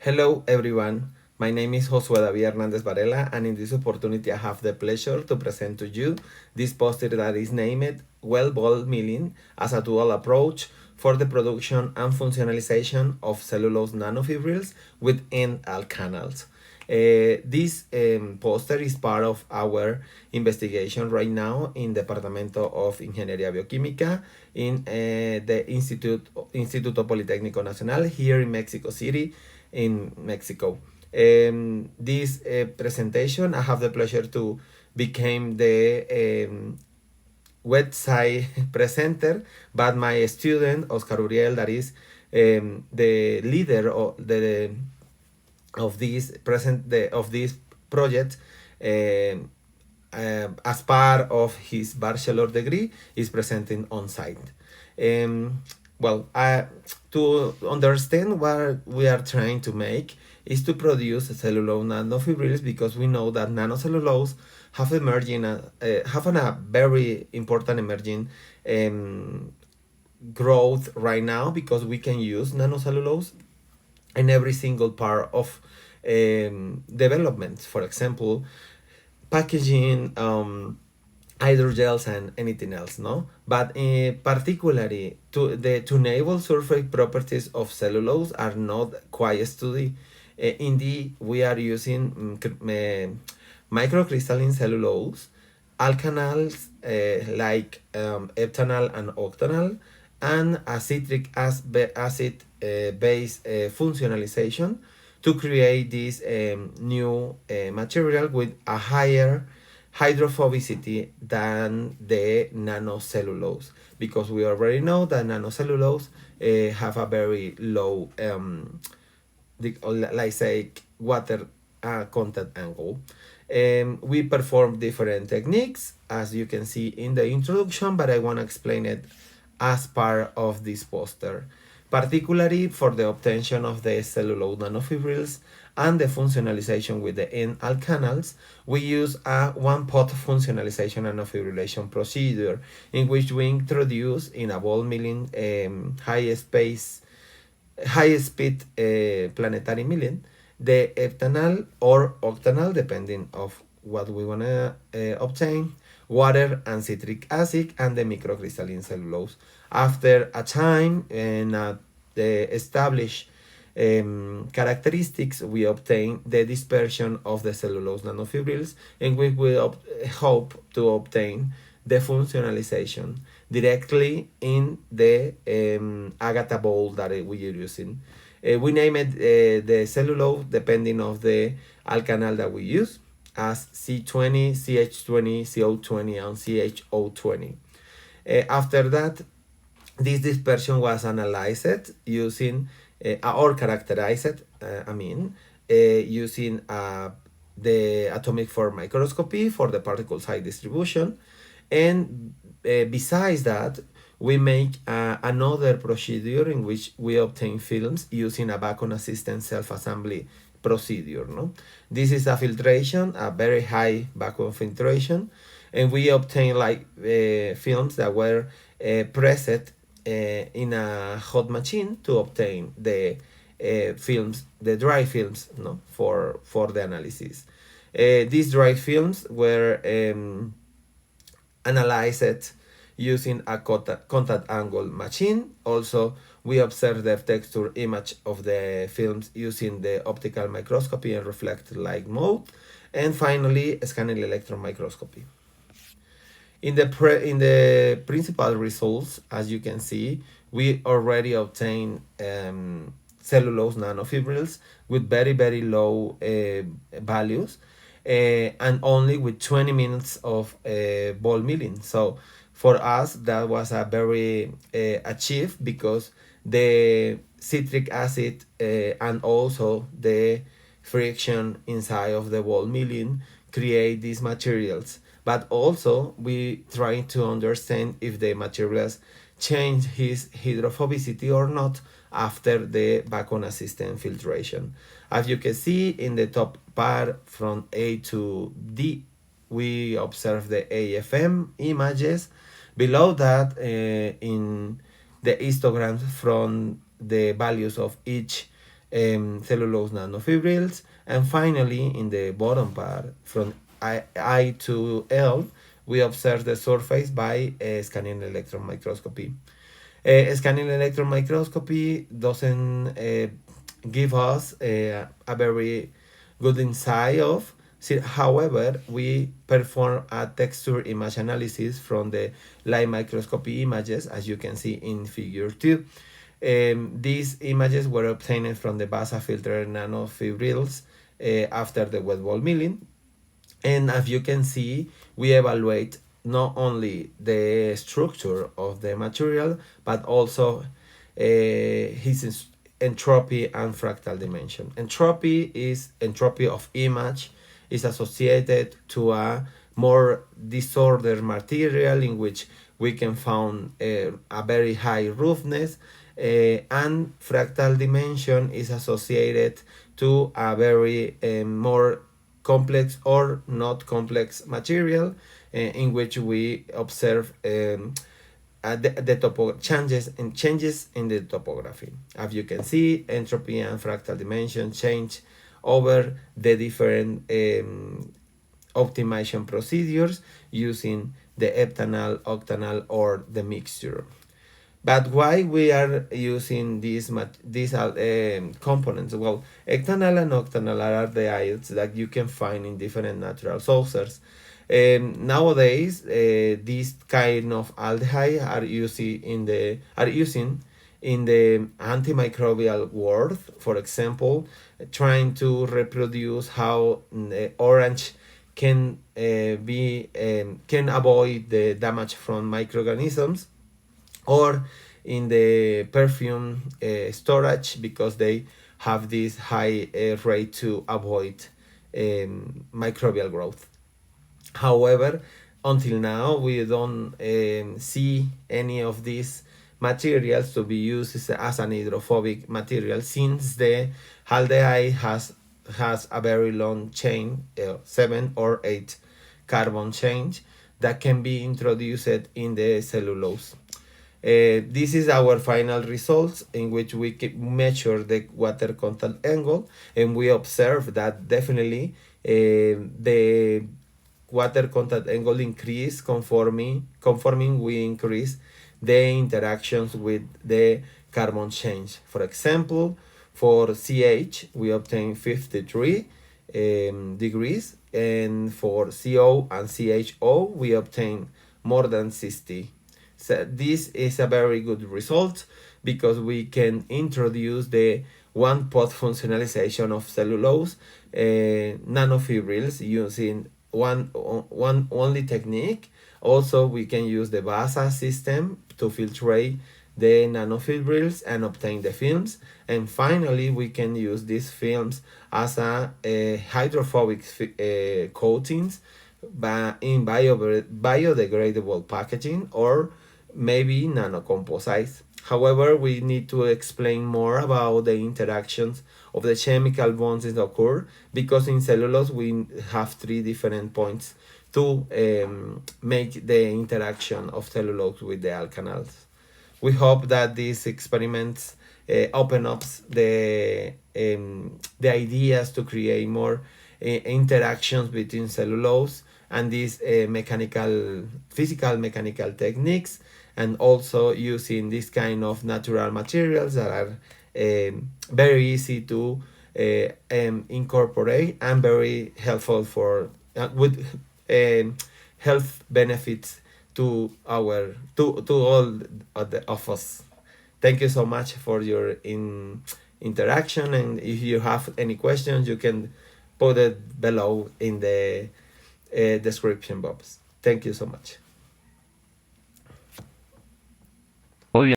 Hello everyone, my name is Josué David Hernandez Varela, and in this opportunity I have the pleasure to present to you this poster that is named Well Ball Milling as a dual approach for the production and functionalization of cellulose nanofibrils with N-ALKANALs. This poster is part of our investigation right now in Departamento of Ingeniería Bioquímica in the Instituto Politécnico Nacional here in Mexico City, in Mexico. This presentation, I have the pleasure to become the website presenter, but my student Oscar Uriel, that is the leader of this project, as part of his bachelor degree, is presenting on site. To understand what we are trying to make is to produce cellulose nanofibrils, because we know that nanocellulose have a very important emerging growth right now, because we can use nanocellulose in every single part of development. For example, packaging, hydrogels, and anything else, no? But particularly to enable surface properties of cellulose are not quite studied. Indeed, we are using microcrystalline cellulose, alkanals like eptanal and octanal, and a citric acid base functionalization to create this new material with a higher hydrophobicity than the nanocellulose, because we already know that nanocellulose have a very low like say water contact angle. We perform different techniques, as you can see in the introduction, but I want to explain it as part of this poster, particularly for the obtention of the cellulose nanofibrils and the functionalization with the N-ALKANALs. We use a one-pot functionalization nanofibrillation procedure, in which we introduce in a ball milling high-speed planetary milling the eptanal or octanal, depending of what we want to obtain, water and citric acid, and the microcrystalline cellulose. After a time and the established characteristics, we obtain the dispersion of the cellulose nanofibrils, and we will hope to obtain the functionalization directly in the Agatha bowl that we are using. We name it the cellulose depending of the alkanal that we use, as C20, CH20, CO20, and CHO20. After that, this dispersion was analyzed using or characterized, using the atomic form microscopy for the particle size distribution. And besides that, we make another procedure in which we obtain films using a vacuum assisted self-assembly procedure. No, this is a filtration, a very high vacuum filtration, and we obtain like films that were pressed in a hot machine to obtain the films, the dry films, no, for the analysis. These dry films were analyzed using a contact angle machine. Also, we observe the texture image of the films using the optical microscopy and reflect light mode. And finally, scanning electron microscopy. In the principal results, as you can see, we already obtain cellulose nanofibrils with very, very low values, and only with 20 minutes of ball milling. So for us, that was a very achieved, because the citric acid and also the friction inside of the ball milling create these materials. But also we try to understand if the materials change his hydrophobicity or not after the vacuum assisted filtration. As you can see in the top part from A to D, we observe the AFM images. Below that, in the histograms from the values of each cellulose nanofibrils, and finally in the bottom part from I to L we observe the surface by scanning electron microscopy. Scanning electron microscopy doesn't give us a very good insight of. However, we perform a texture image analysis from the light microscopy images, as you can see in figure 2. These images were obtained from the basa filter nanofibrils after the wet ball milling. And as you can see, we evaluate not only the structure of the material, but also his entropy and fractal dimension. Entropy of image is associated to a more disordered material in which we can find a very high roughness, and fractal dimension is associated to a very more complex or not complex material in which we observe changes in the topography. As you can see, entropy and fractal dimension change over the different optimization procedures using the heptanal, octanal, or the mixture. But why we are using these components? Well, heptanal and octanal are the ions that you can find in different natural sources. Nowadays, these kind of aldehyde are using in the antimicrobial world. For example, trying to reproduce how orange can can avoid the damage from microorganisms, or in the perfume storage, because they have this high rate to avoid microbial growth. However, until now, we don't see any of these materials to be used as an hydrophobic material, since the aldehyde has a very long chain, 7 or 8 carbon chain, that can be introduced in the cellulose. This is our final results, in which we measure the water contact angle, and we observe that definitely the water contact angle increase conforming we increase the interactions with the carbon change. For example, for CH we obtain 53 degrees, and for CO and CHO we obtain more than 60. So this is a very good result, because we can introduce the one-pot functionalization of cellulose nanofibrils using one only technique. Also, we can use the basa system to filtrate the nanofibrils and obtain the films. And finally, we can use these films as a hydrophobic coatings in biodegradable packaging, or maybe nanocomposites. However, we need to explain more about the interactions of the chemical bonds that occur, because in cellulose we have 3 different points to make the interaction of cellulose with the alkanals. We hope that these experiments open up the ideas to create more interactions between cellulose and these physical mechanical techniques, and also using this kind of natural materials that are very easy to incorporate and very helpful for with health benefits to all of us. Thank you so much for your interaction, and if you have any questions, you can put it below in the description box. Thank you so much.